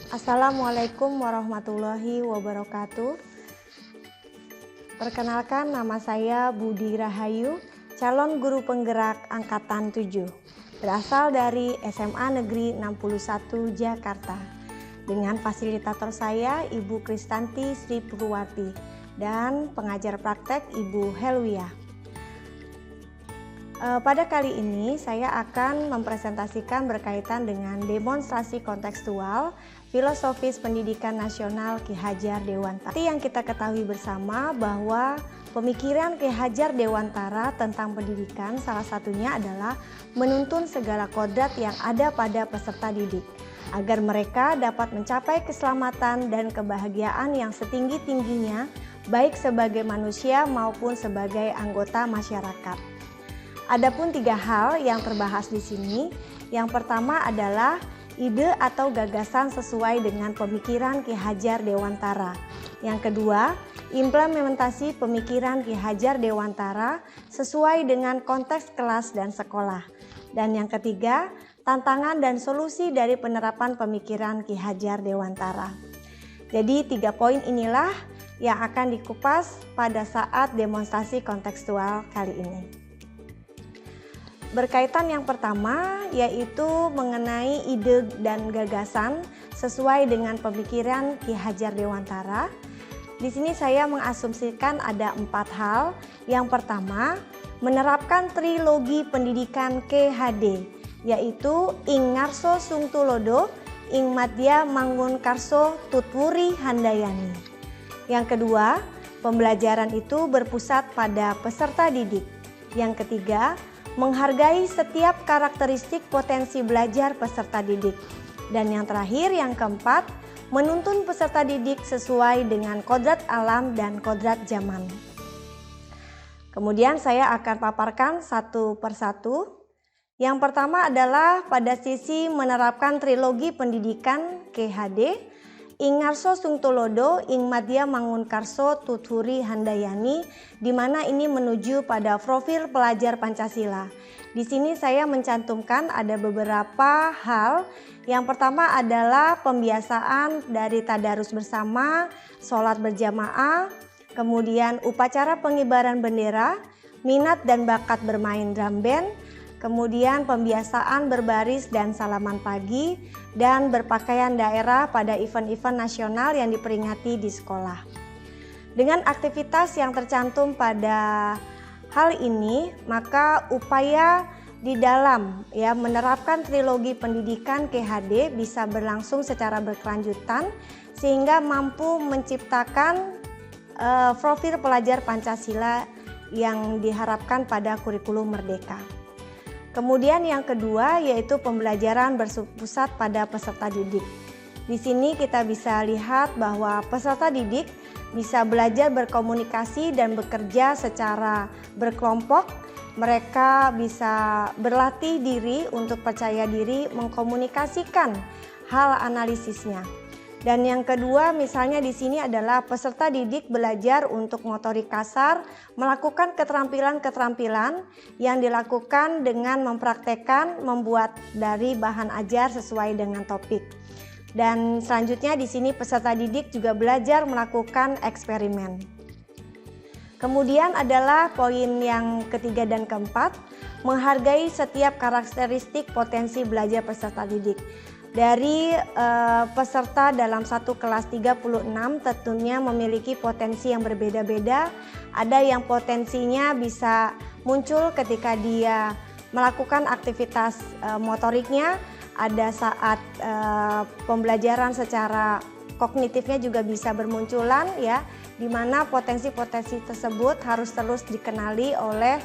Assalamualaikum warahmatullahi wabarakatuh. Perkenalkan, nama saya Budi Rahayu, calon guru penggerak Angkatan 7, berasal dari SMA Negeri 61 Jakarta. Dengan fasilitator saya Ibu Kristanti Sri Purwati dan pengajar praktek Ibu Helwia. Pada kali ini saya akan mempresentasikan berkaitan dengan demonstrasi kontekstual filosofis pendidikan nasional Ki Hajar Dewantara. Seperti yang kita ketahui bersama bahwa pemikiran Ki Hajar Dewantara tentang pendidikan salah satunya adalah menuntun segala kodrat yang ada pada peserta didik agar mereka dapat mencapai keselamatan dan kebahagiaan yang setinggi-tingginya baik sebagai manusia maupun sebagai anggota masyarakat. Adapun 3 hal yang terbahas di sini. Yang pertama adalah ide atau gagasan sesuai dengan pemikiran Ki Hajar Dewantara. Yang kedua, implementasi pemikiran Ki Hajar Dewantara sesuai dengan konteks kelas dan sekolah. Dan yang ketiga, tantangan dan solusi dari penerapan pemikiran Ki Hajar Dewantara. Jadi 3 poin inilah yang akan dikupas pada saat demonstrasi kontekstual kali ini. Berkaitan yang pertama yaitu mengenai ide dan gagasan sesuai dengan pemikiran Ki Hajar Dewantara. Di sini saya mengasumsikan ada 4 hal. Yang pertama, menerapkan trilogi pendidikan KHD, yaitu ing ngarso sung tulodo, ing madya mangun karso tutwuri handayani. Yang kedua, pembelajaran itu berpusat pada peserta didik. Yang ketiga, menghargai setiap karakteristik potensi belajar peserta didik. Dan yang terakhir, yang keempat, menuntun peserta didik sesuai dengan kodrat alam dan kodrat zaman. Kemudian saya akan paparkan satu persatu. Yang pertama adalah pada sisi menerapkan trilogi pendidikan KHD, ing ngarso sung tulodo, ing madya mangun karso tuturi handayani, di mana ini menuju pada profil pelajar Pancasila. Di sini saya mencantumkan ada beberapa hal. Yang pertama adalah pembiasaan dari tadarus bersama, sholat berjamaah, kemudian upacara pengibaran bendera, minat dan bakat bermain drum band, kemudian pembiasaan berbaris dan salaman pagi, dan berpakaian daerah pada event-event nasional yang diperingati di sekolah. Dengan aktivitas yang tercantum pada hal ini, maka upaya di dalam menerapkan trilogi pendidikan KHD bisa berlangsung secara berkelanjutan sehingga mampu menciptakan profil pelajar Pancasila yang diharapkan pada kurikulum Merdeka. Kemudian yang kedua yaitu pembelajaran berpusat pada peserta didik. Di sini kita bisa lihat bahwa peserta didik bisa belajar berkomunikasi dan bekerja secara berkelompok. Mereka bisa berlatih diri untuk percaya diri mengkomunikasikan hal analisisnya. Dan yang kedua misalnya di sini adalah peserta didik belajar untuk motorik kasar, melakukan keterampilan-keterampilan yang dilakukan dengan mempraktekkan membuat dari bahan ajar sesuai dengan topik. Dan selanjutnya di sini peserta didik juga belajar melakukan eksperimen. Kemudian adalah poin yang ketiga dan keempat, menghargai setiap karakteristik potensi belajar peserta didik. Dari peserta dalam satu kelas 36 tentunya memiliki potensi yang berbeda-beda. Ada yang potensinya bisa muncul ketika dia melakukan aktivitas motoriknya, ada saat pembelajaran secara kognitifnya juga bisa bermunculan di mana potensi-potensi tersebut harus terus dikenali oleh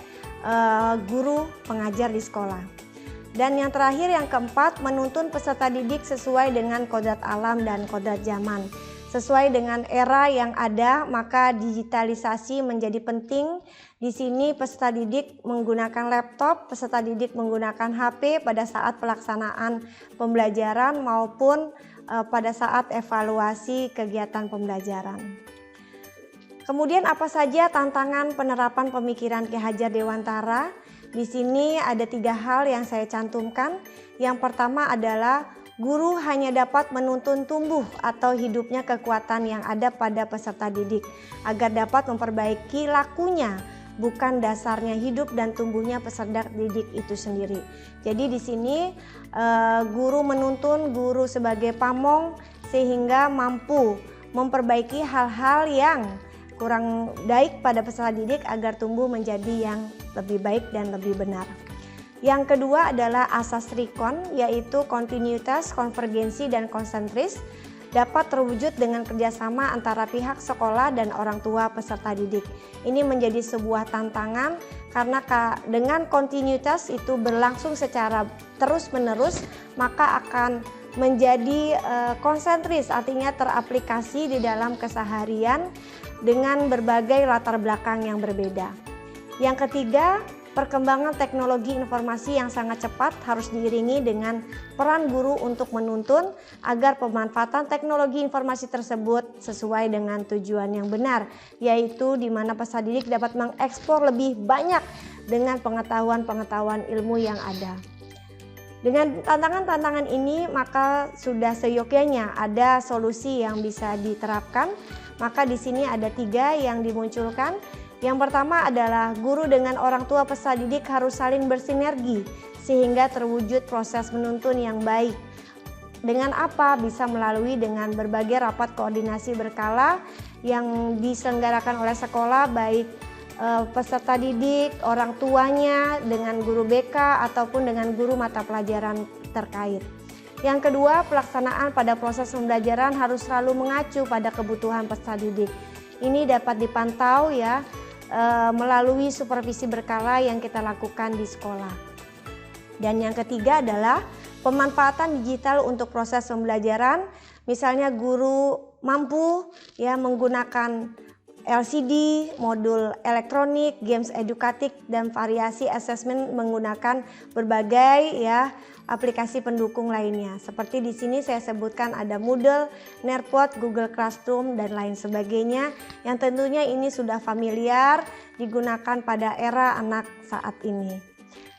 guru pengajar di sekolah. Dan yang terakhir yang keempat, menuntun peserta didik sesuai dengan kodrat alam dan kodrat zaman. Sesuai dengan era yang ada, maka digitalisasi menjadi penting. Di sini peserta didik menggunakan laptop, peserta didik menggunakan HP pada saat pelaksanaan pembelajaran maupun pada saat evaluasi kegiatan pembelajaran. Kemudian apa saja tantangan penerapan pemikiran Ki Hajar Dewantara? Di sini ada 3 hal yang saya cantumkan. Yang pertama adalah Guru hanya dapat menuntun tumbuh atau hidupnya kekuatan yang ada pada peserta didik agar dapat memperbaiki lakunya, bukan dasarnya hidup dan tumbuhnya peserta didik itu sendiri. Jadi di sini guru menuntun, guru sebagai pamong sehingga mampu memperbaiki hal-hal yang kurang baik pada peserta didik agar tumbuh menjadi yang lebih baik dan lebih benar. Yang kedua adalah asas RIKON, yaitu kontinuitas, konvergensi, dan konsentris dapat terwujud dengan kerjasama antara pihak sekolah dan orang tua peserta didik. Ini menjadi sebuah tantangan karena dengan kontinuitas itu berlangsung secara terus-menerus, maka akan menjadi konsentris, artinya teraplikasi di dalam keseharian dengan berbagai latar belakang yang berbeda. Yang ketiga, perkembangan teknologi informasi yang sangat cepat harus diiringi dengan peran guru untuk menuntun agar pemanfaatan teknologi informasi tersebut sesuai dengan tujuan yang benar, yaitu di mana peserta didik dapat mengekspor lebih banyak dengan pengetahuan-pengetahuan ilmu yang ada. Dengan tantangan-tantangan ini maka sudah seyogyanya ada solusi yang bisa diterapkan. Maka di sini ada 3 yang dimunculkan. Yang pertama adalah guru dengan orang tua peserta didik harus saling bersinergi sehingga terwujud proses menuntun yang baik. Dengan apa? Bisa melalui dengan berbagai rapat koordinasi berkala yang diselenggarakan oleh sekolah, baik peserta didik, orang tuanya, dengan guru BK ataupun dengan guru mata pelajaran terkait. Yang kedua, pelaksanaan pada proses pembelajaran harus selalu mengacu pada kebutuhan peserta didik. Ini dapat dipantau ya melalui supervisi berkala yang kita lakukan di sekolah. Dan yang ketiga adalah pemanfaatan digital untuk proses pembelajaran. Misalnya guru mampu ya menggunakan LCD, modul elektronik, games edukatif, dan variasi asesmen menggunakan berbagai ya aplikasi pendukung lainnya. Seperti di sini saya sebutkan ada Moodle, Nearpod, Google Classroom, dan lain sebagainya yang tentunya ini sudah familiar digunakan pada era anak saat ini.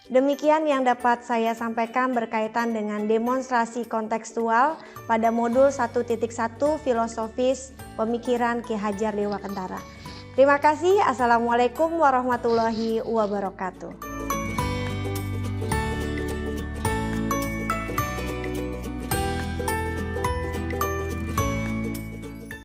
Demikian yang dapat saya sampaikan berkaitan dengan demonstrasi kontekstual pada modul 1.1 filosofis pemikiran Ki Hajar Dewakantara. Terima kasih. Assalamualaikum warahmatullahi wabarakatuh.